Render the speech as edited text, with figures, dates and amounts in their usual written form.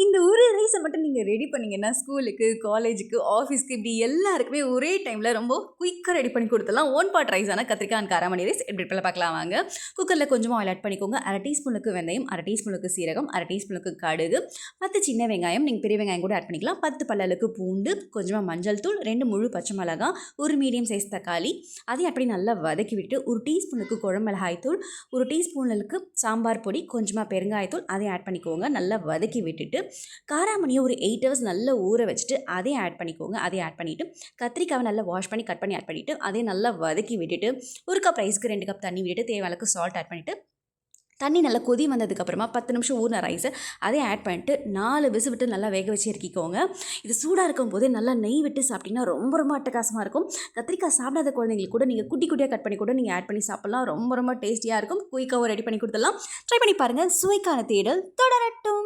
இந்த ஒரு ரைஸை மட்டும் நீங்கள் ரெடி பண்ணிங்கன்னா ஸ்கூலுக்கு, காலேஜுக்கு, ஆஃபீஸ்க்கு இப்படி எல்லாருக்குமே ஒரே டைமில் ரொம்ப குயிக்காக ரெடி பண்ணி கொடுத்துடலாம். ஓன் பாட் ரைஸான கத்திரிக்காய் அண்ட் காராமணி ரைஸ் எப்படி இப்போலாம் பார்க்கலாம் வாங்க. குக்கரில் கொஞ்சமாக ஆயில் ஆட் பண்ணிக்கோங்க. 1/2 டீஸ்பூனுக்கு வெந்தயம், 1/2 டீஸ்பூனுக்கு சீரகம், 1/2 டீஸ்பூனுக்கு கடுகு, 10 சின்ன வெங்காயம், நீங்கள் பெரிய வெங்காயம் கூட ஆட் பண்ணிக்கலாம், 10 பல்லலுக்கு பூண்டு, கொஞ்சமாக மஞ்சள் தூள், 2 முழு பச்சை மிளகாய், ஒரு மீடியம் சைஸ் தக்காளி, அதையும் அப்படி நல்லா வதக்கி விட்டு ஒரு டீஸ்பூனுக்கு குழம்பு மிளகாய் தூள், ஒரு டீஸ்பூனுக்கு சாம்பார் பொடி, கொஞ்சமாக பெருங்காயத்தூள் அதையும் ஆட் பண்ணிக்கோங்க. நல்லா வதக்கி விட்டுட்டு காராமணியை ஒரு 8 ஹவர்ஸ் நல்லா ஊற வச்சுட்டு அதையும் ஆட் பண்ணிக்கோங்க. அதையும் ஆட் பண்ணிவிட்டு கத்திரிக்காவை நல்லா வாஷ் பண்ணி கட் பண்ணி ஆட் பண்ணிவிட்டு அதையும் நல்லா வதக்கி விட்டுட்டு ஒரு கப் ரைஸ்க்கு 2 கப் தண்ணி விட்டுட்டு தேவையான அளவுக்கு சால்ட் ஆட் பண்ணிவிட்டு தண்ணி நல்லா கொதி வந்ததுக்கப்புறமா 10 நிமிஷம் ஊறின ரைஸை அதையும் ஆட் பண்ணிட்டு 4 விசில் விட்டு நல்லா வேக வச்சு இறக்கிக்கோங்க. இது சூடாக இருக்கும் போதே நல்லா நெய் விட்டு சாப்பிட்டிங்கன்னா ரொம்ப ரொம்ப அட்டகாசமாக இருக்கும். கத்திரிக்காய் சாப்பிடாத குழந்தைங்களுக்கு கூட நீங்கள் குட்டி குட்டியாக கட் பண்ணி கூட நீங்கள் ஆட் பண்ணி சாப்பிட்லாம். ரொம்ப ரொம்ப டேஸ்டியாக இருக்கும். குயிக்காகவும் ரெடி பண்ணி கொடுத்துடலாம். ட்ரை பண்ணி பாருங்கள். சுவைக்கான தேடல் தொடரட்டும்.